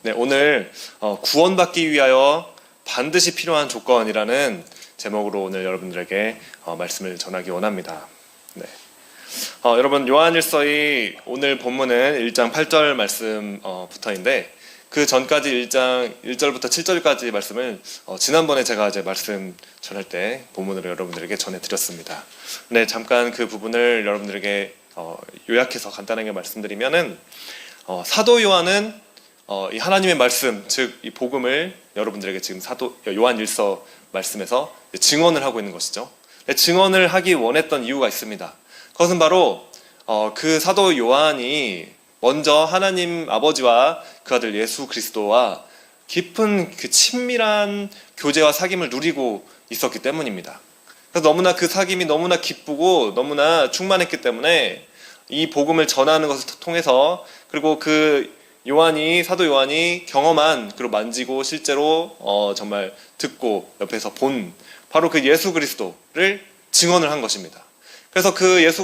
네, 오늘 구원받기 위하여 반드시 필요한 조건이라는 제목으로 오늘 여러분들에게 말씀을 전하기 원합니다. 네. 여러분, 요한일서의 오늘 본문은 1장 8절 말씀부터인데 그 전까지 1장 1절부터 7절까지 말씀을 지난번에 제가 이제 말씀 전할 때 본문으로 여러분들에게 전해드렸습니다. 네, 잠깐 그 부분을 여러분들에게 요약해서 간단하게 말씀드리면은 사도 요한은 이 하나님의 말씀, 즉 이 복음을 여러분들에게 지금 사도 요한일서 말씀에서 증언을 하고 있는 것이죠. 증언을 하기 원했던 이유가 있습니다. 그것은 바로 그 사도 요한이 먼저 하나님 아버지와 그 아들 예수 그리스도와 깊은 그 친밀한 교제와 사귐을 누리고 있었기 때문입니다. 그래서 너무나 그 사귐이 너무나 기쁘고 너무나 충만했기 때문에 이 복음을 전하는 것을 통해서, 그리고 그 사도 요한이 경험한, 그리고 만지고 실제로 정말 듣고 옆에서 본 바로 그 예수 그리스도를 증언을 한 것입니다. 그래서 그 예수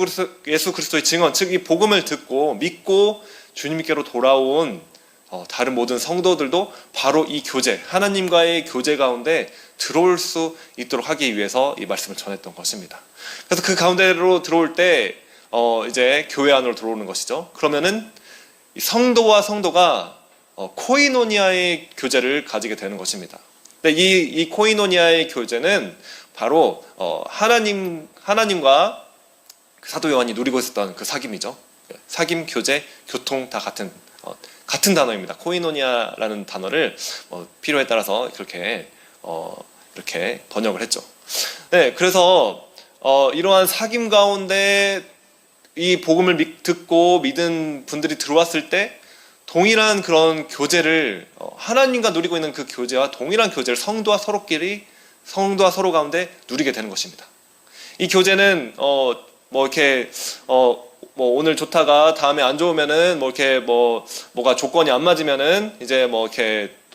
그리스도의 증언, 즉 이 복음을 듣고 믿고 주님께로 돌아온 다른 모든 성도들도 바로 이 교제, 하나님과의 교제 가운데 들어올 수 있도록 하기 위해서 이 말씀을 전했던 것입니다. 그래서 그 가운데로 들어올 때 이제 교회 안으로 들어오는 것이죠. 그러면은 성도와 성도가 코이노니아의 교제를 가지게 되는 것입니다. 근데 이 코이노니아의 교제는 바로 하나님과 사도 요한이 누리고 있었던 그 사귐이죠. 사귐, 교제, 교통 다 같은 단어입니다. 코이노니아라는 단어를 필요에 따라서 이렇게 번역을 했죠. 네, 그래서 이러한 사귐 가운데 이 복음을 듣고 믿은 분들이 들어왔을 때 동일한 그런 교제를 하나님과 누리고 있는 그 교제와 동일한 교제를 성도와 서로 가운데 누리게 되는 것입니다. 이 교제는 오늘 좋다가 다음에 안 좋으면은 뭐가 조건이 안 맞으면은 이제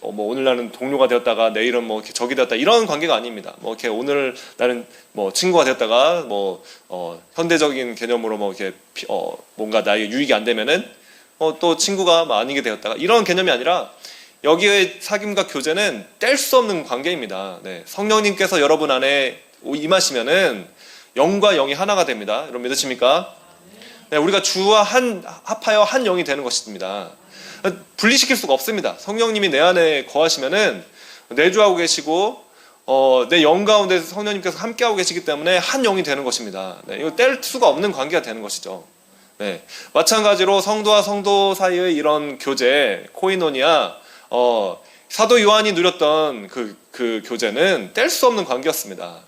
오늘날은 동료가 되었다가 내일은 이렇게 적이 되었다, 이런 관계가 아닙니다. 오늘 나는 친구가 되었다가 현대적인 개념으로 뭔가 나에게 유익이 안 되면은 또 친구가 아니게 되었다가, 이런 개념이 아니라 여기의 사귐과 교제는 뗄 수 없는 관계입니다. 네, 성령님께서 여러분 안에 임하시면은 영과 영이 하나가 됩니다. 여러분 믿으십니까? 네, 우리가 주와 합하여 한 영이 되는 것입니다. 분리시킬 수가 없습니다. 성령님이 내 안에 거하시면은 내주하고 계시고 내 영 가운데 성령님께서 함께하고 계시기 때문에 한 영이 되는 것입니다. 네, 이거 뗄 수가 없는 관계가 되는 것이죠. 네, 마찬가지로 성도와 성도 사이의 이런 교제, 코이노니아, 사도 요한이 누렸던 그 교제는 뗄 수 없는 관계였습니다.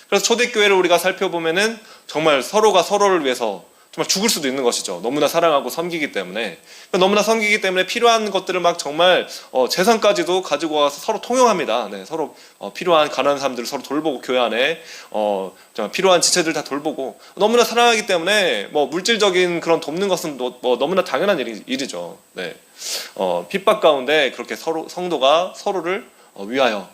그래서 초대교회를 우리가 살펴보면은 정말 서로가 서로를 위해서 정말 죽을 수도 있는 것이죠. 너무나 사랑하고 섬기기 때문에. 너무나 섬기기 때문에 필요한 것들을 정말 재산까지도 가지고 와서 서로 통용합니다. 네, 서로 필요한 가난한 사람들을 서로 돌보고, 교회 안에 정말 필요한 지체들 다 돌보고, 너무나 사랑하기 때문에 물질적인 그런 돕는 것은 너무나 당연한 일이죠. 네, 핍박 가운데 그렇게 성도가 서로를 위하여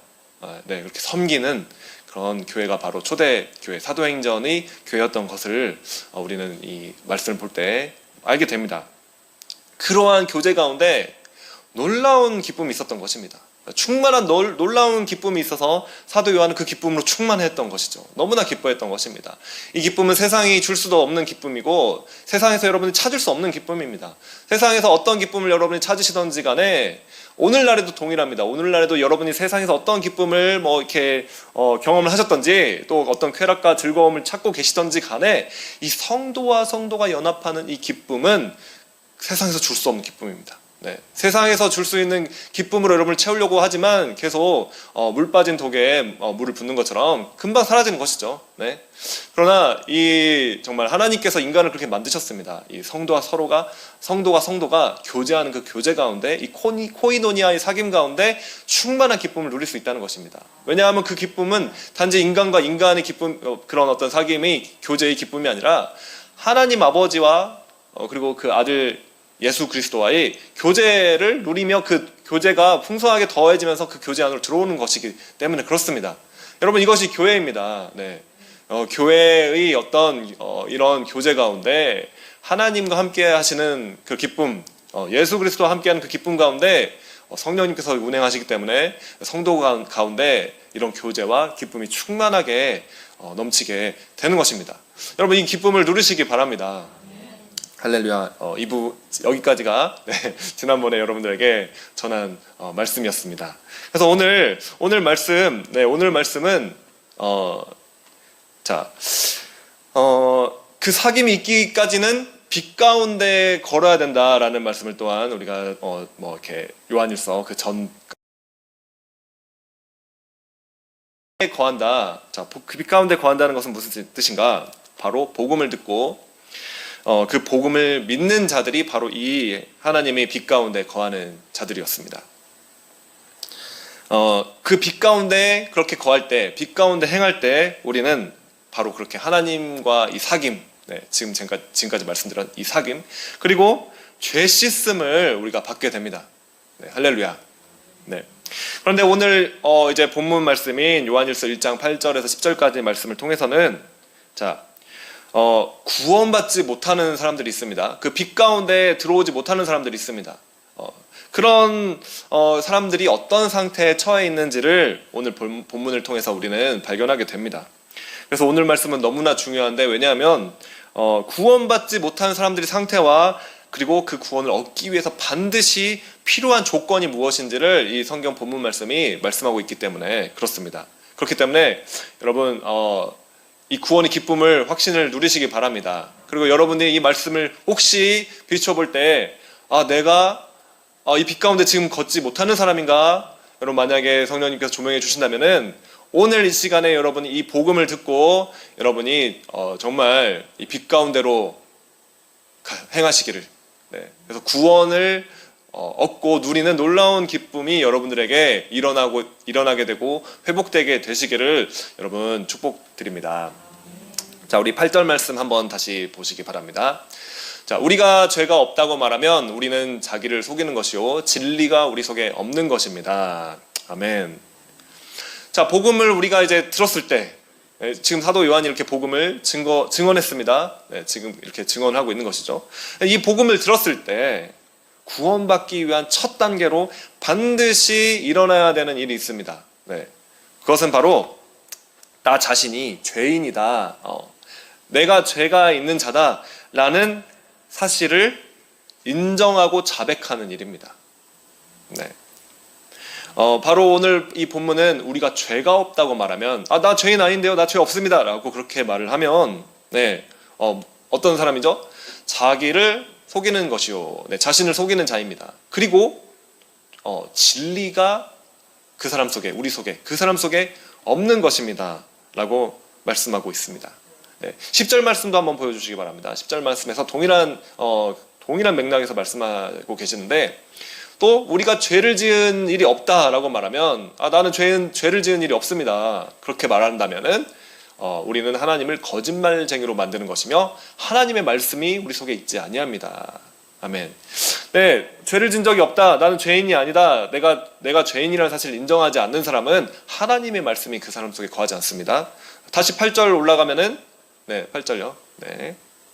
그렇게 섬기는 그런 교회가 바로 초대교회, 사도행전의 교회였던 것을 우리는 이 말씀을 볼 때 알게 됩니다. 그러한 교제 가운데 놀라운 기쁨이 있었던 것입니다. 충만한 놀라운 기쁨이 있어서 사도 요한은 그 기쁨으로 충만했던 것이죠. 너무나 기뻐했던 것입니다. 이 기쁨은 세상이 줄 수도 없는 기쁨이고, 세상에서 여러분이 찾을 수 없는 기쁨입니다. 세상에서 어떤 기쁨을 여러분이 찾으시던지 간에 오늘날에도 동일합니다. 오늘날에도 여러분이 세상에서 어떤 기쁨을 경험을 하셨던지, 또 어떤 쾌락과 즐거움을 찾고 계시던지 간에 이 성도와 성도가 연합하는 이 기쁨은 세상에서 줄 수 없는 기쁨입니다. 네, 세상에서 줄 수 있는 기쁨으로 여러분을 채우려고 하지만 계속 물 빠진 독에 물을 붓는 것처럼 금방 사라지는 것이죠. 네. 그러나 정말 하나님께서 인간을 그렇게 만드셨습니다. 이 성도가 성도가 교제하는 그 교제 가운데, 이 코이노니아의 사귐 가운데 충만한 기쁨을 누릴 수 있다는 것입니다. 왜냐하면 그 기쁨은 단지 인간과 인간의 기쁨, 그런 어떤 사귐의 교제의 기쁨이 아니라 하나님 아버지와 그리고 그 아들 예수 그리스도와의 교제를 누리며 그 교제가 풍성하게 더해지면서 그 교제 안으로 들어오는 것이기 때문에 그렇습니다. 여러분, 이것이 교회입니다. 네. 교회의 어떤 이런 교제 가운데 하나님과 함께 하시는 그 기쁨, 예수 그리스도와 함께하는 그 기쁨 가운데 성령님께서 운행하시기 때문에 성도 가운데 이런 교제와 기쁨이 충만하게 넘치게 되는 것입니다. 여러분, 이 기쁨을 누리시기 바랍니다. 할렐루야. 2부 여기까지가 지난번에 여러분들에게 전한 말씀이었습니다. 그래서 오늘 말씀은 그 사귐이 있기까지는 빛 가운데 걸어야 된다라는 말씀을 또한 우리가 이렇게 요한일서 그 전 거한다. 자, 그 빛 가운데 거한다는 것은 무슨 뜻인가? 바로 복음을 듣고 그 복음을 믿는 자들이 바로 이 하나님의 빛 가운데 거하는 자들이었습니다. 그 빛 가운데 그렇게 거할 때, 빛 가운데 행할 때 우리는 바로 그렇게 하나님과 이 사귐, 지금까지 말씀드린 이 사귐, 그리고 죄 씻음을 우리가 받게 됩니다. 할렐루야. 그런데 오늘 이제 본문 말씀인 요한일서 1장 8절에서 10절까지 말씀을 통해서는 구원받지 못하는 사람들이 있습니다. 그 빛 가운데 들어오지 못하는 사람들이 있습니다. 그런 사람들이 어떤 상태에 처해 있는지를 오늘 본문을 통해서 우리는 발견하게 됩니다. 그래서 오늘 말씀은 너무나 중요한데, 왜냐하면 구원받지 못하는 사람들의 상태와 그리고 그 구원을 얻기 위해서 반드시 필요한 조건이 무엇인지를 이 성경 본문 말씀이 말씀하고 있기 때문에 그렇습니다. 그렇기 때문에 여러분 이 구원의 기쁨을, 확신을 누리시기 바랍니다. 그리고 여러분들이 이 말씀을 혹시 비춰볼 때 내가 이 빛 가운데 지금 걷지 못하는 사람인가? 여러분, 만약에 성령님께서 조명해 주신다면은 오늘 이 시간에 여러분이 이 복음을 듣고 여러분이 정말 이 빛 가운데로 행하시기를, 그래서 구원을 얻고 누리는 놀라운 기쁨이 여러분들에게 일어나게 되고 회복되게 되시기를 여러분 축복드립니다. 자, 우리 8절 말씀 한번 다시 보시기 바랍니다. 자, 우리가 죄가 없다고 말하면 우리는 자기를 속이는 것이요 진리가 우리 속에 없는 것입니다. 아멘. 자, 복음을 우리가 이제 들었을 때, 지금 사도 요한이 이렇게 복음을 증언했습니다. 지금 이렇게 증언하고 있는 것이죠. 이 복음을 들었을 때 구원받기 위한 첫 단계로 반드시 일어나야 되는 일이 있습니다. 그것은 바로 나 자신이 죄인이다, 내가 죄가 있는 자다라는 사실을 인정하고 자백하는 일입니다. 바로 오늘 이 본문은 우리가 죄가 없다고 말하면 나 죄인 아닌데요, 나 죄 없습니다 라고 그렇게 말을 하면 어떤 사람이죠? 자기를 속이는 것이요, 자신을 속이는 자입니다. 그리고 진리가 그 사람 속에, 우리 속에, 그 사람 속에 없는 것입니다 라고 말씀하고 있습니다. 10절 말씀도 한번 보여주시기 바랍니다. 10절 말씀에서 동일한 맥락에서 말씀하고 계시는데, 또 우리가 죄를 지은 일이 없다라고 말하면 나는 죄를 지은 일이 없습니다 그렇게 말한다면은 우리는 하나님을 거짓말쟁이로 만드는 것이며 하나님의 말씀이 우리 속에 있지 아니합니다. 아멘. 죄를 지은 적이 없다, 나는 죄인이 아니다, 내가 죄인이라는 사실을 인정하지 않는 사람은 하나님의 말씀이 그 사람 속에 거하지 않습니다. 다시 8절 올라가면은 8절요.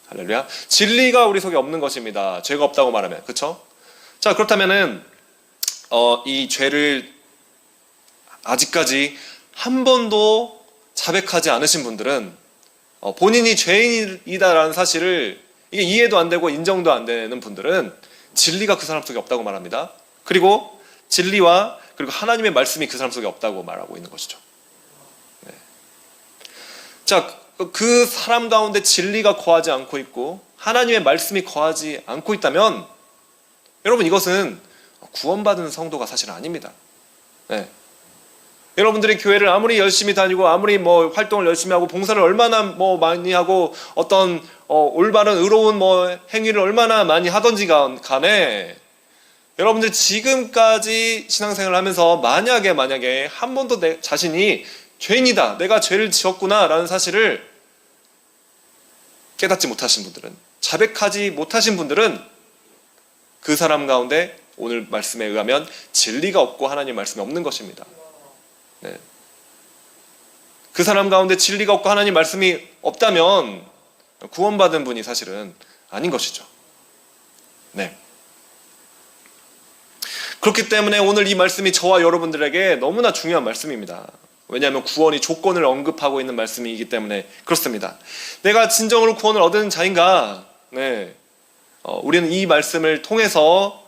할렐루야. 진리가 우리 속에 없는 것입니다. 죄가 없다고 말하면, 그렇죠? 자, 그렇다면은 이 죄를 아직까지 한 번도 자백하지 않으신 분들은 본인이 죄인이다라는 사실을 이게 이해도 안 되고 인정도 안 되는 분들은 진리가 그 사람 속에 없다고 말합니다. 그리고 진리와 그리고 하나님의 말씀이 그 사람 속에 없다고 말하고 있는 것이죠. 자, 그 사람 가운데 진리가 거하지 않고 있고 하나님의 말씀이 거하지 않고 있다면 여러분, 이것은 구원받은 성도가 사실 아닙니다. 여러분들이 교회를 아무리 열심히 다니고 아무리 활동을 열심히 하고 봉사를 얼마나 많이 하고 어떤 올바른 의로운 행위를 얼마나 많이 하던지 간에 여러분들 지금까지 신앙생활을 하면서 만약에 한 번도 내 자신이 죄인이다, 내가 죄를 지었구나 라는 사실을 깨닫지 못하신 분들은, 자백하지 못하신 분들은 그 사람 가운데 오늘 말씀에 의하면 진리가 없고 하나님 말씀이 없는 것입니다. 그 사람 가운데 진리가 없고 하나님 말씀이 없다면 구원받은 분이 사실은 아닌 것이죠. 그렇기 때문에 오늘 이 말씀이 저와 여러분들에게 너무나 중요한 말씀입니다. 왜냐하면 구원이 조건을 언급하고 있는 말씀이기 때문에 그렇습니다. 내가 진정으로 구원을 얻은 자인가? 네. 우리는 이 말씀을 통해서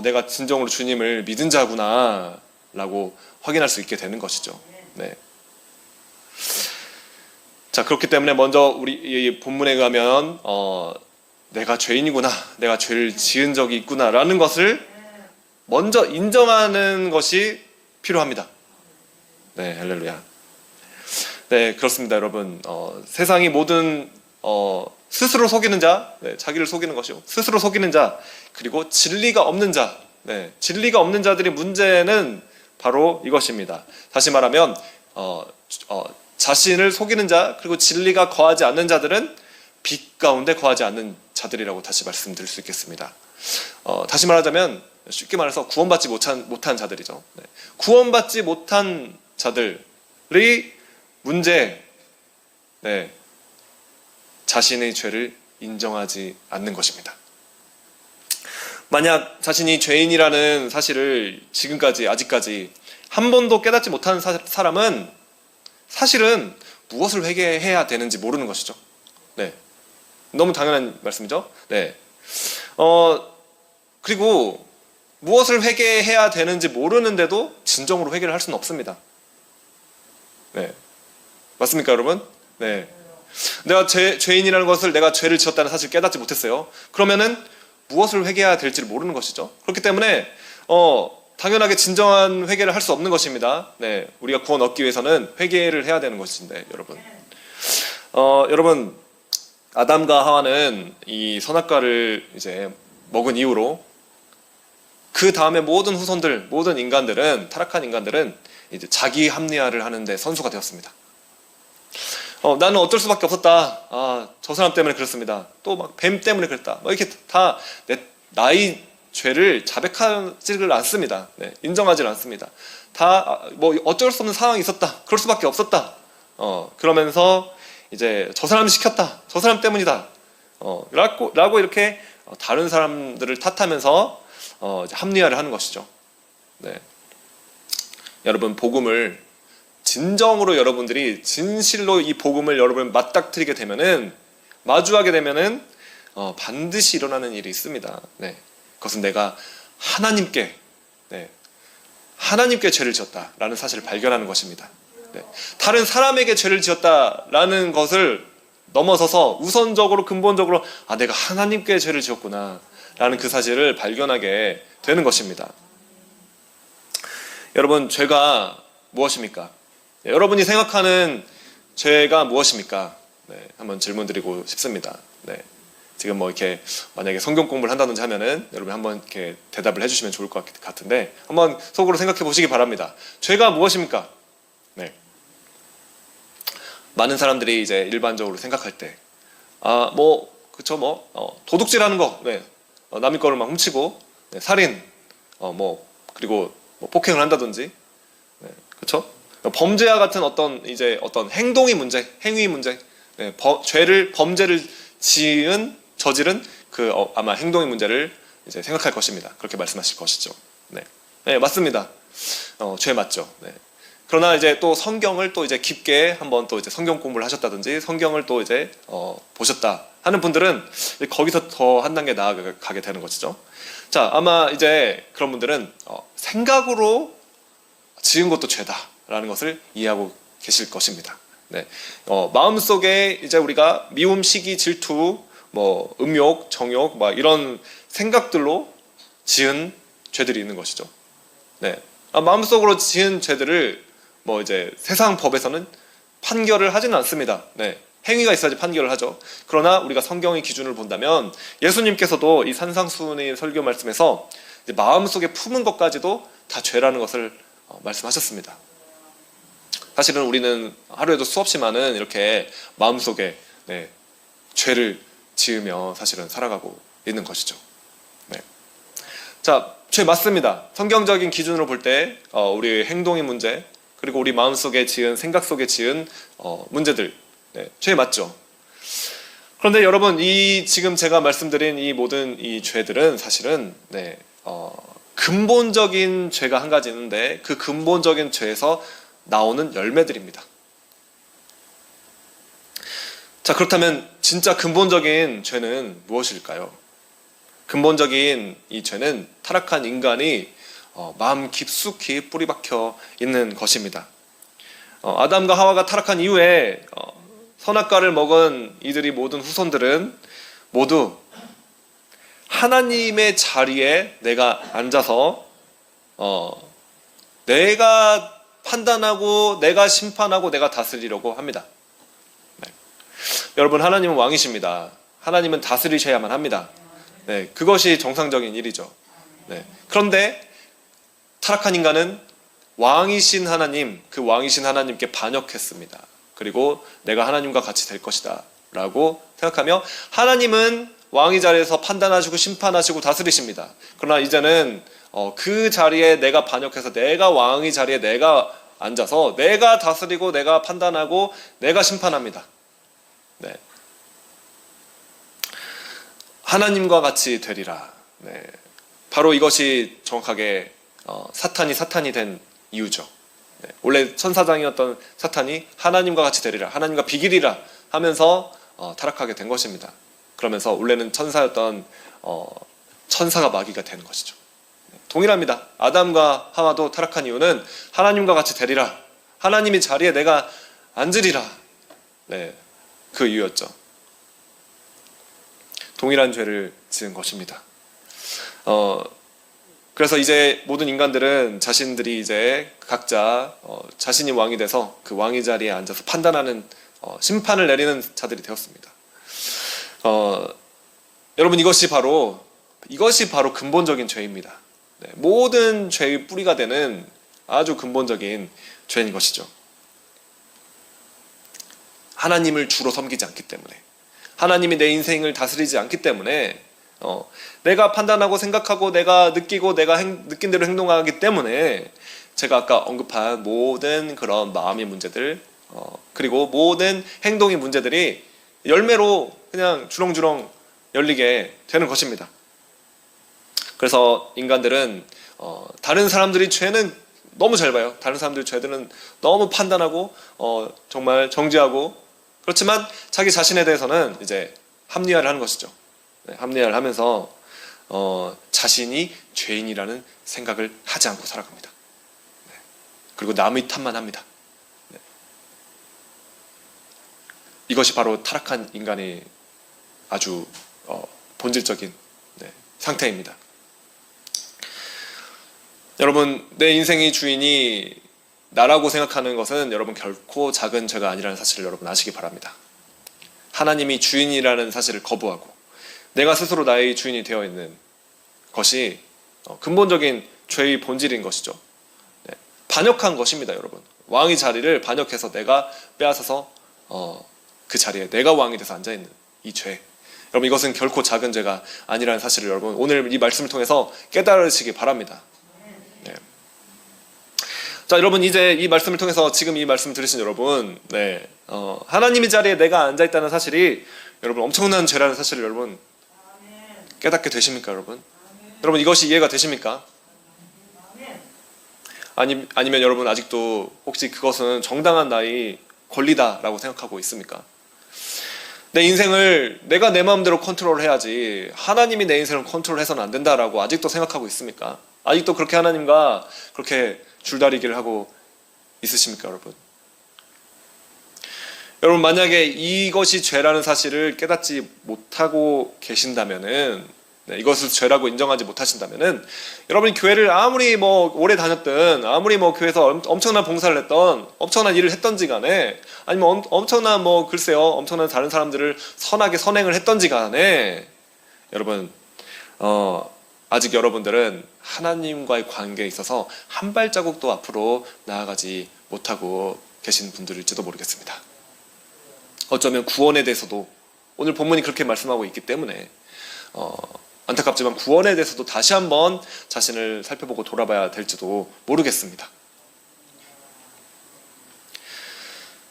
내가 진정으로 주님을 믿은 자구나 라고 확인할 수 있게 되는 것이죠. 네. 자, 그렇기 때문에 먼저 우리 이 본문에 의하면 내가 죄인이구나, 내가 죄를 지은 적이 있구나 라는 것을 먼저 인정하는 것이 필요합니다. 네, 할렐루야. 네, 그렇습니다, 여러분. 세상이 모든 스스로 속이는 자, 네, 자기를 속이는 것이요, 스스로 속이는 자, 그리고 진리가 없는 자, 네, 진리가 없는 자들의 문제는 바로 이것입니다. 다시 말하면 자신을 속이는 자, 그리고 진리가 거하지 않는 자들은 빛 가운데 거하지 않는 자들이라고 다시 말씀드릴 수 있겠습니다. 다시 말하자면 쉽게 말해서 구원받지 못한 자들이죠. 네. 구원받지 못한 자들의 문제, 네, 자신의 죄를 인정하지 않는 것입니다. 만약 자신이 죄인이라는 사실을 아직까지 한 번도 깨닫지 못한 사람은 사실은 무엇을 회개해야 되는지 모르는 것이죠. 네, 너무 당연한 말씀이죠. 네. 그리고 무엇을 회개해야 되는지 모르는데도 진정으로 회개를 할 수는 없습니다. 네, 맞습니까, 여러분? 네. 내가 죄인이라는 것을, 내가 죄를 지었다는 사실을 깨닫지 못했어요. 그러면은 무엇을 회개해야 될지를 모르는 것이죠. 그렇기 때문에 당연하게 진정한 회개를 할 수 없는 것입니다. 네, 우리가 구원 얻기 위해서는 회개를 해야 되는 것인데, 여러분. 여러분, 아담과 하와는 이 선악과를 이제 먹은 이후로 그 다음에 모든 후손들, 모든 인간들은, 타락한 인간들은 이제 자기 합리화를 하는데 선수가 되었습니다. 나는 어쩔 수밖에 없었다. 저 사람 때문에 그렇습니다. 또 막 뱀 때문에 그랬다. 이렇게 다 나의 죄를 자백하지를 않습니다. 네, 인정하지 않습니다. 다 뭐 어쩔 수 없는 상황이 있었다. 그럴 수밖에 없었다. 그러면서 이제 저 사람이 시켰다. 저 사람 때문이다. 라고 이렇게 다른 사람들을 탓하면서 합리화를 하는 것이죠. 네. 여러분, 복음을 진정으로 여러분들이 진실로 이 복음을 여러분 맞닥뜨리게 되면은, 마주하게 되면은 반드시 일어나는 일이 있습니다. 네. 그것은 내가 하나님께 죄를 지었다라는 사실을 발견하는 것입니다. 네. 다른 사람에게 죄를 지었다라는 것을 넘어서서 우선적으로 근본적으로 내가 하나님께 죄를 지었구나 라는 그 사실을 발견하게 되는 것입니다. 여러분, 죄가 무엇입니까? 네, 여러분이 생각하는 죄가 무엇입니까? 네, 한번 질문 드리고 싶습니다. 네, 지금 뭐 이렇게 만약에 성경 공부를 한다든지 하면은 여러분 한번 이렇게 대답을 해주시면 좋을 것 같은데, 한번 속으로 생각해 보시기 바랍니다. 죄가 무엇입니까? 네, 많은 사람들이 이제 일반적으로 생각할 때, 도둑질하는 거, 네, 남의 거를 막 훔치고, 네, 살인, 그리고 폭행을 한다든지, 네, 그렇죠? 범죄와 같은 어떤 행동의 문제, 행위 문제, 네, 범죄를 저지른 아마 행동의 문제를 이제 생각할 것입니다. 그렇게 말씀하실 것이죠. 네, 네, 맞습니다. 죄 맞죠. 네. 그러나 이제 또 성경을 또 이제 깊게 한번 또 이제 성경 공부를 하셨다든지 성경을 또 이제 보셨다 하는 분들은 거기서 더 한 단계 나아가게 되는 것이죠. 자, 아마 이제 그런 분들은 생각으로 지은 것도 죄다라는 것을 이해하고 계실 것입니다. 네, 마음속에 이제 우리가 미움, 시기, 질투, 음욕, 정욕, 이런 생각들로 지은 죄들이 있는 것이죠. 네, 마음속으로 지은 죄들을 이제 세상 법에서는 판결을 하지는 않습니다. 네, 행위가 있어야지 판결을 하죠. 그러나 우리가 성경의 기준을 본다면 예수님께서도 이 산상수훈의 설교 말씀에서 마음속에 품은 것까지도 다 죄라는 것을 말씀하셨습니다. 사실은 우리는 하루에도 수없이 많은 이렇게 마음속에 죄를 지으며 사실은 살아가고 있는 것이죠. 네. 자, 죄 맞습니다. 성경적인 기준으로 볼 때 우리의 행동의 문제, 그리고 우리 마음속에 지은, 생각 속에 지은 문제들, 죄 맞죠. 그런데 여러분, 지금 제가 말씀드린 이 모든 이 죄들은 사실은 근본적인 죄가 한 가지 있는데 그 근본적인 죄에서 나오는 열매들입니다. 자, 그렇다면 진짜 근본적인 죄는 무엇일까요? 근본적인 이 죄는 타락한 인간이 마음 깊숙이 뿌리박혀 있는 것입니다. 아담과 하와가 타락한 이후에 선악과를 먹은 이들이 모든 후손들은 모두 하나님의 자리에 내가 앉아서 내가 판단하고 내가 심판하고 내가 다스리려고 합니다. 네. 여러분, 하나님은 왕이십니다. 하나님은 다스리셔야만 합니다. 네, 그것이 정상적인 일이죠. 네. 그런데 타락한 인간은 왕이신 하나님, 그 왕이신 하나님께 반역했습니다. 그리고 내가 하나님과 같이 될 것이다 라고 생각하며 하나님은 왕의 자리에서 판단하시고 심판하시고 다스리십니다. 그러나 이제는 그 자리에 내가 반역해서 내가 왕의 자리에 내가 앉아서 내가 다스리고 내가 판단하고 내가 심판합니다. 네. 하나님과 같이 되리라. 네. 바로 이것이 정확하게 사탄이 된 이유죠. 네. 원래 천사장이었던 사탄이 하나님과 같이 되리라, 하나님과 비기리라 하면서 타락하게 된 것입니다. 그러면서 원래는 천사였던 천사가 마귀가 되는 것이죠. 네. 동일합니다. 아담과 하와도 타락한 이유는 하나님과 같이 되리라, 하나님의 자리에 내가 앉으리라. 네. 그 이유였죠. 동일한 죄를 지은 것입니다. 그래서 이제 모든 인간들은 자신들이 이제 각자 자신이 왕이 돼서 그 왕의 자리에 앉아서 판단하는 심판을 내리는 자들이 되었습니다. 여러분, 이것이 바로 근본적인 죄입니다. 네, 모든 죄의 뿌리가 되는 아주 근본적인 죄인 것이죠. 하나님을 주로 섬기지 않기 때문에, 하나님이 내 인생을 다스리지 않기 때문에, 내가 판단하고 생각하고 내가 느끼고 내가 느낀 대로 행동하기 때문에 제가 아까 언급한 모든 그런 마음의 문제들, 그리고 모든 행동의 문제들이 열매로 그냥 주렁주렁 열리게 되는 것입니다. 그래서 인간들은 다른 사람들이 죄는 너무 잘 봐요. 다른 사람들의 죄들은 너무 판단하고 정말 정죄하고, 그렇지만 자기 자신에 대해서는 이제 합리화를 하는 것이죠. 네, 합리화를 하면서 자신이 죄인이라는 생각을 하지 않고 살아갑니다. 네. 그리고 남의 탓만 합니다. 네. 이것이 바로 타락한 인간의 아주 본질적인 상태입니다. 여러분, 내 인생의 주인이 나라고 생각하는 것은 여러분 결코 작은 죄가 아니라는 사실을 여러분 아시기 바랍니다. 하나님이 주인이라는 사실을 거부하고 내가 스스로 나의 주인이 되어 있는 것이 근본적인 죄의 본질인 것이죠. 네. 반역한 것입니다, 여러분. 왕의 자리를 반역해서 내가 빼앗아서 그 자리에 내가 왕이 돼서 앉아있는 이 죄. 여러분, 이것은 결코 작은 죄가 아니라는 사실을 여러분 오늘 이 말씀을 통해서 깨달으시기 바랍니다. 네. 자, 여러분, 이제 이 말씀을 통해서 지금 이 말씀 들으신 여러분, 네, 하나님의 자리에 내가 앉아있다는 사실이 여러분 엄청난 죄라는 사실을 여러분 깨닫게 되십니까, 여러분? 여러분, 이것이 이해가 되십니까? 아니면 여러분 아직도 혹시 그것은 정당한 나의 권리다라고 생각하고 있습니까? 내 인생을 내가 내 마음대로 컨트롤해야지 하나님이 내 인생을 컨트롤해서는 안 된다라고 아직도 생각하고 있습니까? 아직도 그렇게 하나님과 그렇게 줄다리기를 하고 있으십니까, 여러분? 여러분, 만약에 이것이 죄라는 사실을 깨닫지 못하고 계신다면은, 이것을 죄라고 인정하지 못하신다면은, 여러분이 교회를 아무리 오래 다녔든, 아무리 교회에서 엄청난 봉사를 했던, 엄청난 일을 했던지 간에, 아니면 엄청난 글쎄요, 엄청난 다른 사람들을 선하게 선행을 했던지 간에, 여러분, 아직 여러분들은 하나님과의 관계에 있어서 한 발자국도 앞으로 나아가지 못하고 계신 분들일지도 모르겠습니다. 어쩌면 구원에 대해서도 오늘 본문이 그렇게 말씀하고 있기 때문에 안타깝지만 구원에 대해서도 다시 한번 자신을 살펴보고 돌아봐야 될지도 모르겠습니다.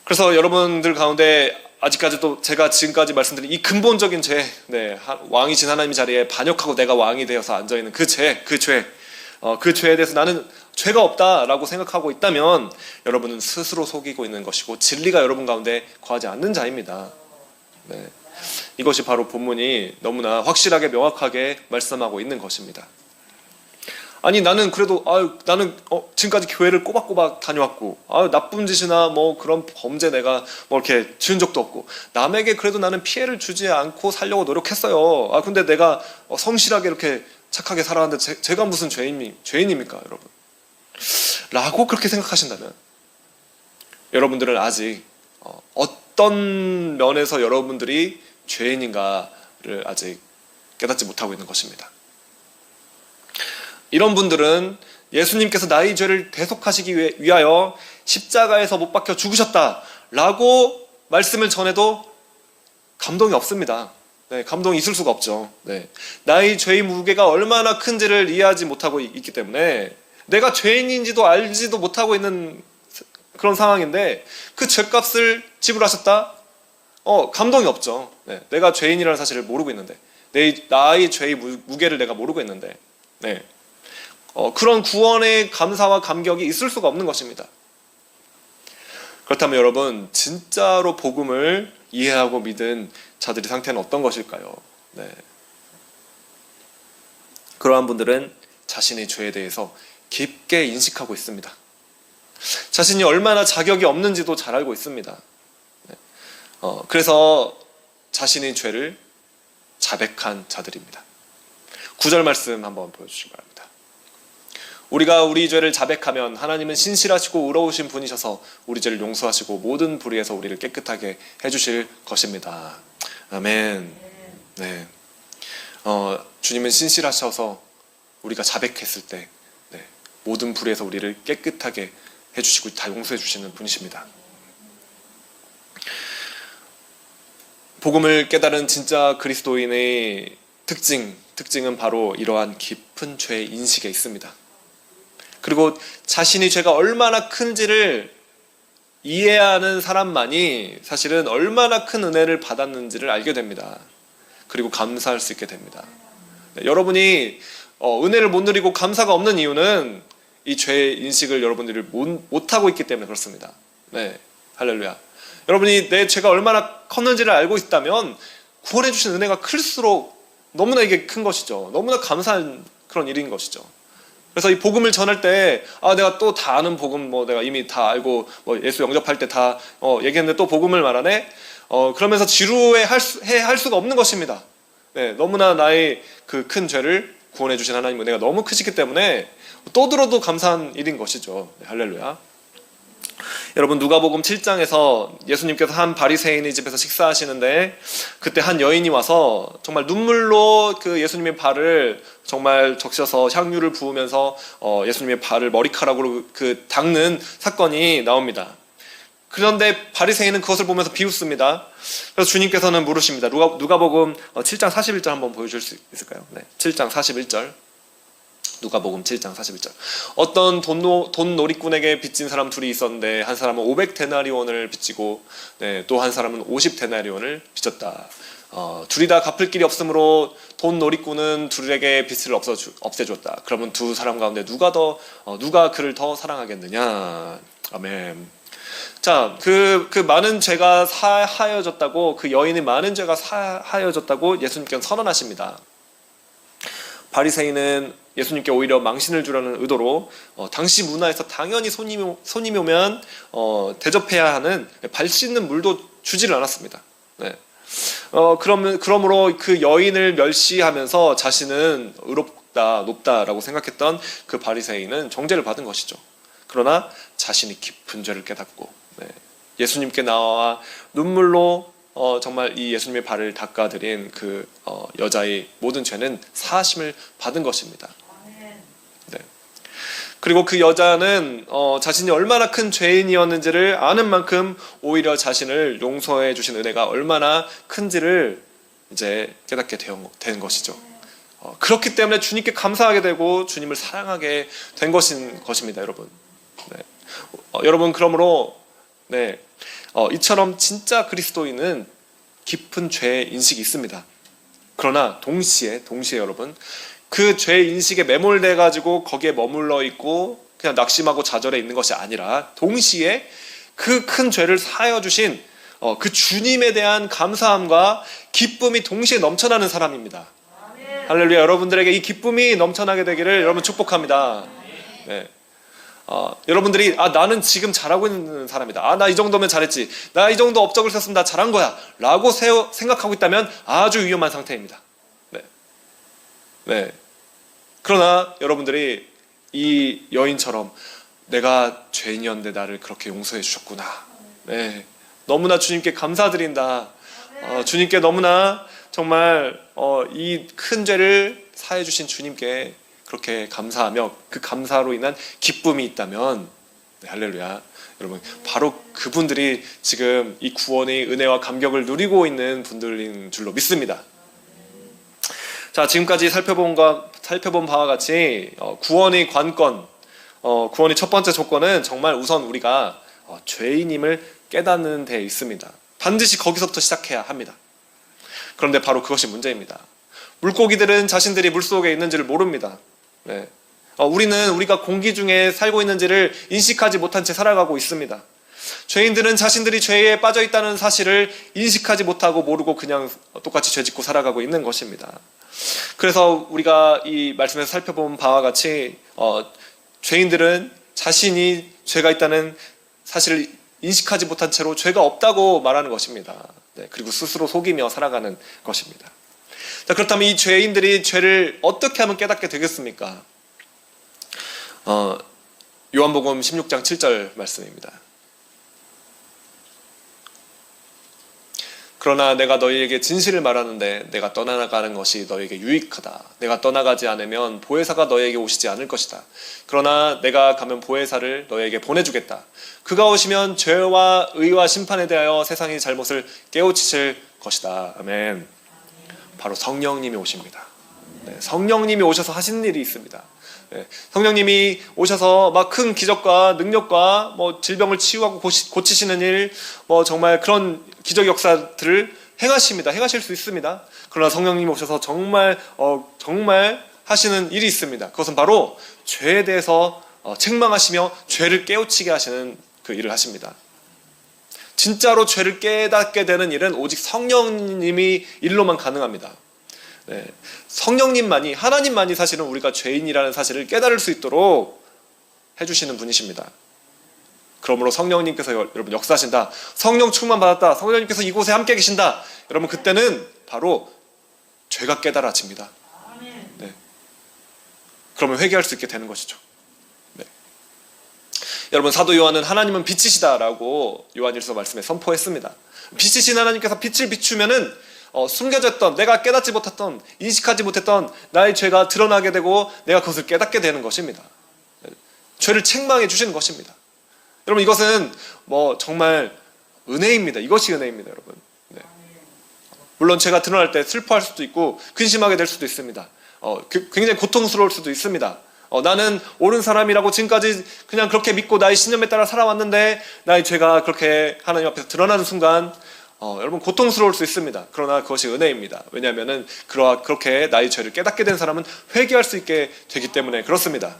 그래서 여러분들 가운데 아직까지도 제가 지금까지 말씀드린 이 근본적인 죄, 왕이신 하나님의 자리에 반역하고 내가 왕이 되어서 앉아있는 그 죄, 그 죄에 대해서 나는 죄가 없다라고 생각하고 있다면 여러분은 스스로 속이고 있는 것이고 진리가 여러분 가운데 거하지 않는 자입니다. 네. 이것이 바로 본문이 너무나 확실하게 명확하게 말씀하고 있는 것입니다. 아니 나는 그래도 나는 지금까지 교회를 꼬박꼬박 다녀왔고 나쁜 짓이나 뭐 그런 범죄 내가 뭐 이렇게 지은 적도 없고 남에게 그래도 나는 피해를 주지 않고 살려고 노력했어요. 근데 내가 성실하게 이렇게 착하게 살아왔는데 제가 무슨 죄인입니까 여러분? 라고 그렇게 생각하신다면 여러분들은 아직 어떤 면에서 여러분들이 죄인인가를 아직 깨닫지 못하고 있는 것입니다. 이런 분들은 예수님께서 나의 죄를 대속하시기 위하여 십자가에서 못 박혀 죽으셨다라고 말씀을 전해도 감동이 없습니다. 네, 감동이 있을 수가 없죠. 네. 나의 죄의 무게가 얼마나 큰지를 이해하지 못하고 있기 때문에 내가 죄인인지도 알지도 못하고 있는 그런 상황인데 그 죄값을 지불하셨다? 감동이 없죠. 네, 내가 죄인이라는 사실을 모르고 있는데 나의 죄의 무게를 내가 모르고 있는데 네. 그런 구원의 감사와 감격이 있을 수가 없는 것입니다. 그렇다면 여러분 진짜로 복음을 이해하고 믿은 자들의 상태는 어떤 것일까요? 네. 그러한 분들은 자신의 죄에 대해서 깊게 인식하고 있습니다. 자신이 얼마나 자격이 없는지도 잘 알고 있습니다. 네. 그래서 자신의 죄를 자백한 자들입니다. 9절 말씀 한번 보여주시기 바랍니다. 우리가 우리 죄를 자백하면 하나님은 신실하시고 의로우신 분이셔서 우리 죄를 용서하시고 모든 불의에서 우리를 깨끗하게 해주실 것입니다. 아멘. 네. 주님은 신실하셔서 우리가 자백했을 때 네, 모든 불의에서 우리를 깨끗하게 해주시고 다 용서해 주시는 분이십니다. 복음을 깨달은 진짜 그리스도인의 특징은 바로 이러한 깊은 죄의 인식에 있습니다. 그리고 자신의 죄가 얼마나 큰지를 이해하는 사람만이 사실은 얼마나 큰 은혜를 받았는지를 알게 됩니다. 그리고 감사할 수 있게 됩니다. 네, 여러분이 은혜를 못 누리고 감사가 없는 이유는 이 죄의 인식을 여러분들이 못하고 있기 때문에 그렇습니다. 네, 할렐루야. 여러분이 내 죄가 얼마나 컸는지를 알고 있다면 구원해 주신 은혜가 클수록 너무나 이게 큰 것이죠. 너무나 감사한 그런 일인 것이죠. 그래서 이 복음을 전할 때 내가 또 다 아는 복음 내가 이미 다 알고 예수 영접할 때 다 얘기했는데 또 복음을 말하네. 그러면서 지루해 할 수가 없는 것입니다. 네, 너무나 나의 그 큰 죄를 구원해 주신 하나님 은혜가 너무 크시기 때문에 또 들어도 감사한 일인 것이죠. 네, 할렐루야. 여러분 누가복음 7장에서 예수님께서 한 바리새인의 집에서 식사하시는데 그때 한 여인이 와서 정말 눈물로 그 예수님의 발을 정말 적셔서 향유를 부으면서 예수님의 발을 머리카락으로 그 닦는 사건이 나옵니다. 그런데 바리새인은 그것을 보면서 비웃습니다. 그래서 주님께서는 물으십니다. 누가복음 7장 41절 한번 보여줄 수 있을까요? 네, 7장 41절. 누가복음 7장 41절. 어떤 돈 놀이꾼에게 빚진 사람 둘이 있었는데 한 사람은 500데나리온을 빚지고 또 한 사람은 50데나리온을 빚졌다. 둘이 다 갚을 길이 없으므로 돈 놀이꾼은 둘에게 빚을 없애줬다. 그러면 두 사람 가운데 누가 그를 더 사랑하겠느냐. 아멘. 자, 그 많은 죄가 사하여졌다고, 그 여인의 많은 죄가 사하여졌다고 예수님께서 선언하십니다. 바리새인은 예수님께 오히려 망신을 주려는 의도로 당시 문화에서 당연히 손님이 오면 대접해야 하는 발 씻는 물도 주지를 않았습니다. 네. 그러므로 그 여인을 멸시하면서 자신은 의롭다, 높다라고 생각했던 그 바리새인은 정죄를 받은 것이죠. 그러나 자신이 깊은 죄를 깨닫고 예수님께 나와 눈물로 정말 이 예수님의 발을 닦아드린 그 여자의 모든 죄는 사하심을 받은 것입니다. 네. 그리고 그 여자는 자신이 얼마나 큰 죄인이었는지를 아는 만큼 오히려 자신을 용서해 주신 은혜가 얼마나 큰지를 이제 깨닫게 된 것이죠. 그렇기 때문에 주님께 감사하게 되고 주님을 사랑하게 된 것입니다, 여러분. 네. 여러분 그러므로 이처럼 진짜 그리스도인은 깊은 죄의 인식이 있습니다. 그러나 동시에 여러분 그 죄 인식에 매몰돼 가지고 거기에 머물러 있고 그냥 낙심하고 좌절해 있는 것이 아니라 동시에 그 큰 죄를 사하여 주신 그 주님에 대한 감사함과 기쁨이 동시에 넘쳐나는 사람입니다. 할렐루야. 여러분들에게 이 기쁨이 넘쳐나게 되기를 여러분 축복합니다. 네. 여러분들이 나는 지금 잘하고 있는 사람이다. 나 이 정도면 잘했지. 나 이 정도 업적을 썼으면 나 잘한 거야 라고 생각하고 있다면 아주 위험한 상태입니다. 네. 네. 그러나 여러분들이 이 여인처럼 내가 죄인이었는데 나를 그렇게 용서해 주셨구나. 네. 너무나 주님께 감사드린다. 주님께 너무나 정말 이 큰 죄를 사해 주신 주님께 그렇게 감사하며 그 감사로 인한 기쁨이 있다면, 네, 할렐루야. 여러분, 바로 그분들이 지금 이 구원의 은혜와 감격을 누리고 있는 분들인 줄로 믿습니다. 자, 지금까지 살펴본 바와 같이 구원의 관건, 구원의 첫 번째 조건은 정말 우선 우리가 죄인임을 깨닫는 데 있습니다. 반드시 거기서부터 시작해야 합니다. 그런데 바로 그것이 문제입니다. 물고기들은 자신들이 물속에 있는지를 모릅니다. 네. 우리가 공기 중에 살고 있는지를 인식하지 못한 채 살아가고 있습니다. 죄인들은 자신들이 죄에 빠져 있다는 사실을 인식하지 못하고 모르고 그냥 똑같이 죄 짓고 살아가고 있는 것입니다. 그래서 우리가 이 말씀에서 살펴본 바와 같이 죄인들은 자신이 죄가 있다는 사실을 인식하지 못한 채로 죄가 없다고 말하는 것입니다. 네, 그리고 스스로 속이며 살아가는 것입니다. 자, 그렇다면 이 죄인들이 죄를 어떻게 하면 깨닫게 되겠습니까? 요한복음 16장 7절 말씀입니다. 그러나 내가 너희에게 진실을 말하는데 내가 떠나가는 것이 너희에게 유익하다. 내가 떠나가지 않으면 보혜사가 너희에게 오시지 않을 것이다. 그러나 내가 가면 보혜사를 너희에게 보내주겠다. 그가 오시면 죄와 의와 심판에 대하여 세상의 잘못을 깨우치실 것이다. 아멘. 바로 성령님이 오십니다. 네, 성령님이 오셔서 하시는 일이 있습니다. 네, 성령님이 오셔서 막 큰 기적과 능력과 질병을 치유하고 고치시는 일, 정말 그런 기적 역사들을 행하실 수 있습니다. 그러나 성령님이 오셔서 정말 하시는 일이 있습니다. 그것은 바로 죄에 대해서 책망하시며 죄를 깨우치게 하시는 그 일을 하십니다. 진짜로 죄를 깨닫게 되는 일은 오직 성령님이 일로만 가능합니다. 네, 성령님만이, 하나님만이 사실은 우리가 죄인이라는 사실을 깨달을 수 있도록 해주시는 분이십니다. 그러므로 성령님께서 여러분 역사하신다, 성령 충만 받았다, 성령님께서 이곳에 함께 계신다, 여러분 그때는 바로 죄가 깨달아집니다. 네. 그러면 회개할 수 있게 되는 것이죠. 네. 여러분, 사도 요한은 하나님은 빛이시다라고 요한일서 말씀에 선포했습니다. 빛이신 하나님께서 빛을 비추면은 숨겨졌던, 내가 깨닫지 못했던, 인식하지 못했던 나의 죄가 드러나게 되고 내가 그것을 깨닫게 되는 것입니다. 죄를 책망해 주시는 것입니다. 여러분, 이것은 정말 은혜입니다. 이것이 은혜입니다, 여러분. 네. 물론 죄가 드러날 때 슬퍼할 수도 있고 근심하게 될 수도 있습니다. 굉장히 고통스러울 수도 있습니다. 나는 옳은 사람이라고 지금까지 그냥 그렇게 믿고 나의 신념에 따라 살아왔는데 나의 죄가 그렇게 하나님 앞에서 드러나는 순간 여러분 고통스러울 수 있습니다. 그러나 그것이 은혜입니다. 왜냐하면 그렇게 나의 죄를 깨닫게 된 사람은 회개할 수 있게 되기 때문에 그렇습니다.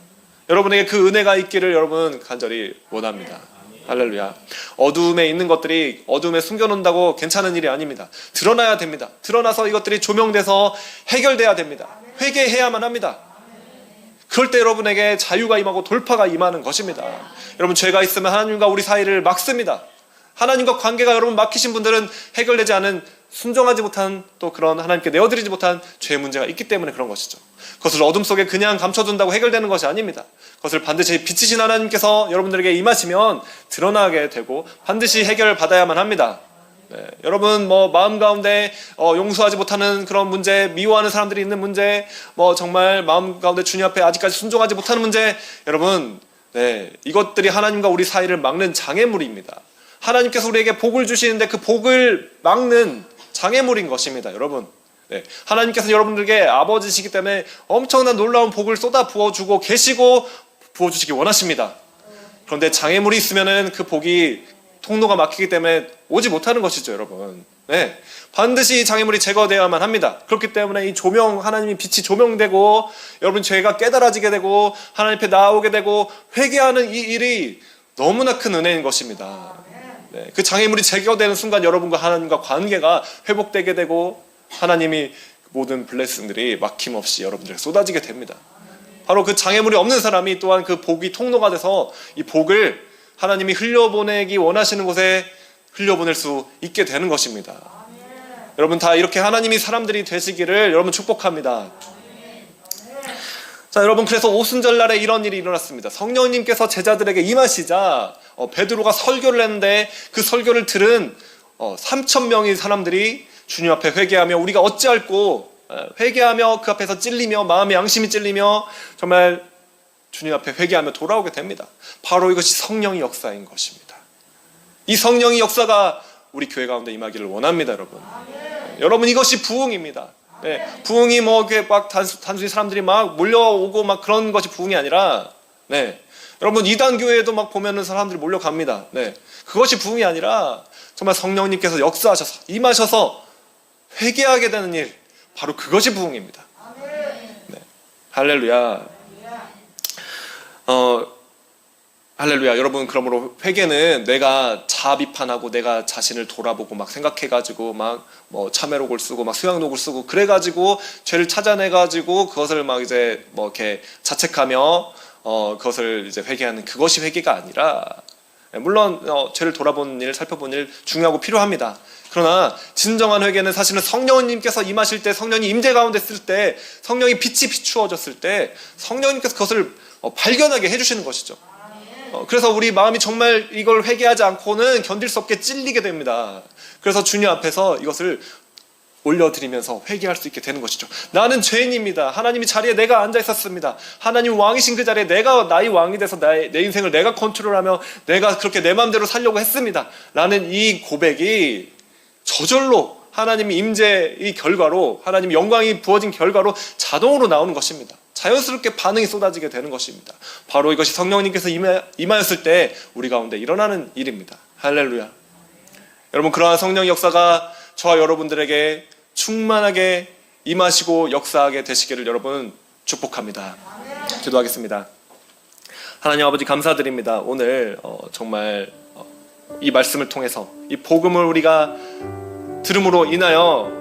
여러분에게 그 은혜가 있기를 여러분 간절히 원합니다. 할렐루야. 어두움에 있는 것들이 어두움에 숨겨놓는다고 괜찮은 일이 아닙니다. 드러나야 됩니다. 드러나서 이것들이 조명돼서 해결돼야 됩니다. 회개해야만 합니다. 그럴 때 여러분에게 자유가 임하고 돌파가 임하는 것입니다. 여러분, 죄가 있으면 하나님과 우리 사이를 막습니다. 하나님과 관계가 여러분 막히신 분들은 해결되지 않은, 순종하지 못한, 또 그런 하나님께 내어드리지 못한 죄의 문제가 있기 때문에 그런 것이죠. 그것을 어둠 속에 그냥 감춰둔다고 해결되는 것이 아닙니다. 그것을 반드시 빛이신 하나님께서 여러분들에게 임하시면 드러나게 되고 반드시 해결을 받아야만 합니다. 네, 여러분 마음 가운데 용서하지 못하는 그런 문제, 미워하는 사람들이 있는 문제, 정말 마음 가운데 주님 앞에 아직까지 순종하지 못하는 문제, 여러분, 네, 이것들이 하나님과 우리 사이를 막는 장애물입니다. 하나님께서 우리에게 복을 주시는데 그 복을 막는 장애물인 것입니다, 여러분. 네, 하나님께서 여러분들에게 아버지시기 때문에 엄청난 놀라운 복을 쏟아 부어주고 계시고 부어주시기 원하십니다. 그런데 장애물이 있으면은 그 복이 통로가 막히기 때문에 오지 못하는 것이죠, 여러분. 네, 반드시 장애물이 제거되어야만 합니다. 그렇기 때문에 이 조명, 하나님의 빛이 조명되고 여러분 죄가 깨달아지게 되고 하나님 앞에 나오게 되고 회개하는 이 일이 너무나 큰 은혜인 것입니다. 네, 그 장애물이 제거되는 순간 여러분과 하나님과 관계가 회복되게 되고 하나님이 모든 블레싱들이 막힘없이 여러분들에게 쏟아지게 됩니다. 바로 그 장애물이 없는 사람이 또한 그 복이 통로가 돼서 이 복을 하나님이 흘려보내기 원하시는 곳에 흘려보낼 수 있게 되는 것입니다. 여러분 다 이렇게 하나님이 사람들이 되시기를 여러분 축복합니다. 자, 여러분 그래서 오순절날에 이런 일이 일어났습니다. 성령님께서 제자들에게 임하시자 베드로가 설교를 했는데 그 설교를 들은 3,000명의 사람들이 주님 앞에 회개하며 우리가 어찌할꼬 회개하며 그 앞에서 찔리며 마음의 양심이 찔리며 정말 주님 앞에 회개하며 돌아오게 됩니다. 바로 이것이 성령의 역사인 것입니다. 이 성령의 역사가 우리 교회 가운데 임하기를 원합니다, 여러분. 여러분 이것이 부흥입니다. 네, 부흥이 뭐 이렇게 막 단순히 사람들이 막 몰려오고 막 그런 것이 부흥이 아니라, 네, 여러분 이단 교회에도 막 보면은 사람들이 몰려갑니다. 네, 그것이 부흥이 아니라 정말 성령님께서 역사하셔서 임하셔서 회개하게 되는 일, 바로 그것이 부흥입니다. 네, 할렐루야. 할렐루야. 여러분 그러므로 회개는 내가 자아 비판하고 내가 자신을 돌아보고 막 생각해가지고 막 뭐 참회록을 쓰고 막 수양록을 쓰고 그래가지고 죄를 찾아내가지고 그것을 막 이제 뭐 이렇게 자책하며 그것을 이제 회개하는 그것이 회개가 아니라, 물론 죄를 돌아보는 일, 살펴보는 일 중요하고 필요합니다. 그러나 진정한 회개는 사실은 성령님께서 임하실 때, 성령이 임재 가운데 있을 때, 성령이 빛이 비추어졌을 때 성령님께서 그것을 발견하게 해주시는 것이죠. 그래서 우리 마음이 정말 이걸 회개하지 않고는 견딜 수 없게 찔리게 됩니다. 그래서 주님 앞에서 이것을 올려드리면서 회개할 수 있게 되는 것이죠. 나는 죄인입니다. 하나님이 자리에 내가 앉아 있었습니다. 하나님 왕이신 그 자리에 내가 나의 왕이 돼서 내 인생을 내가 컨트롤하며 내가 그렇게 내 마음대로 살려고 했습니다. 라는 이 고백이 저절로 하나님의 임재의 결과로, 하나님의 영광이 부어진 결과로 자동으로 나오는 것입니다. 자연스럽게 반응이 쏟아지게 되는 것입니다. 바로 이것이 성령님께서 임하였을 때 우리 가운데 일어나는 일입니다. 할렐루야. 여러분 그러한 성령의 역사가 저와 여러분들에게 충만하게 임하시고 역사하게 되시기를 여러분 축복합니다. 기도하겠습니다. 하나님 아버지 감사드립니다. 오늘 정말 이 말씀을 통해서 이 복음을 우리가 들음으로 인하여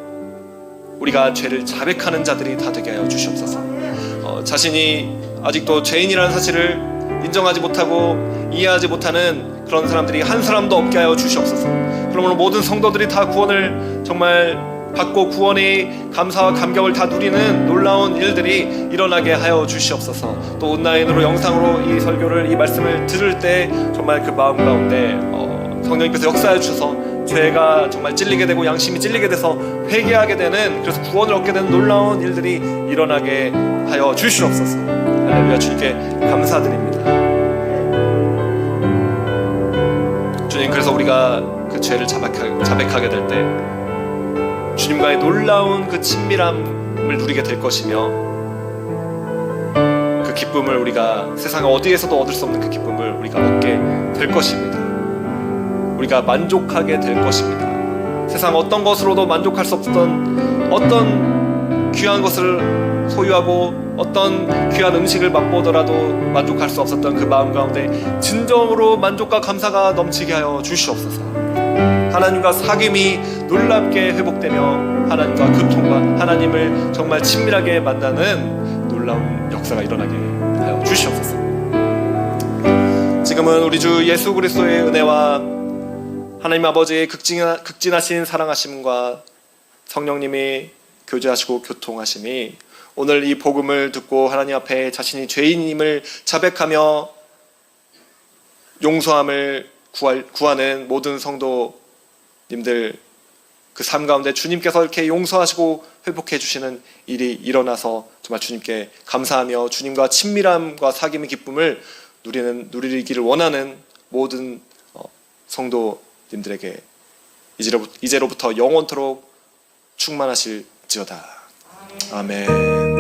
우리가 죄를 자백하는 자들이 다 되게 하여 주시옵소서. 자신이 아직도 죄인이라는 사실을 인정하지 못하고 이해하지 못하는 그런 사람들이 한 사람도 없게 하여 주시옵소서. 그러므로 모든 성도들이 다 구원을 정말 받고 구원의 감사와 감격을 다 누리는 놀라운 일들이 일어나게 하여 주시옵소서. 또 온라인으로 영상으로 이 설교를, 이 말씀을 들을 때 정말 그 마음 가운데 성령님께서 역사해 주셔서 죄가 정말 찔리게 되고 양심이 찔리게 돼서 회개하게 되는, 그래서 구원을 얻게 되는 놀라운 일들이 일어나게 하여 주시옵소서. 할렐루야. 주님께 감사드립니다. 주님, 그래서 우리가 그 죄를 자백하게 될 때 주님과의 놀라운 그 친밀함을 누리게 될 것이며, 그 기쁨을 우리가 세상 어디에서도 얻을 수 없는 그 기쁨을 우리가 얻게 될 것입니다. 우리가 만족하게 될 것입니다. 세상 어떤 것으로도 만족할 수 없었던, 어떤 귀한 것을 소유하고 어떤 귀한 음식을 맛보더라도 만족할 수 없었던 그 마음 가운데 진정으로 만족과 감사가 넘치게 하여 주시옵소서. 하나님과 사귐이 놀랍게 회복되며 하나님과 교통과 하나님을 정말 친밀하게 만나는 놀라운 역사가 일어나게 하여 주시옵소서. 지금은 우리 주 예수 그리스도의 은혜와 하나님 아버지의 극진하신 사랑하심과 성령님이 교제하시고 교통하심이 오늘 이 복음을 듣고 하나님 앞에 자신이 죄인임을 자백하며 용서함을 구하는 모든 성도님들 그 삶 가운데 주님께서 이렇게 용서하시고 회복해 주시는 일이 일어나서 정말 주님께 감사하며 주님과 친밀함과 사귐의 기쁨을 누리기를 원하는 모든 성도님들에게 이제로부터 영원토록 충만하실지어다. 아멘.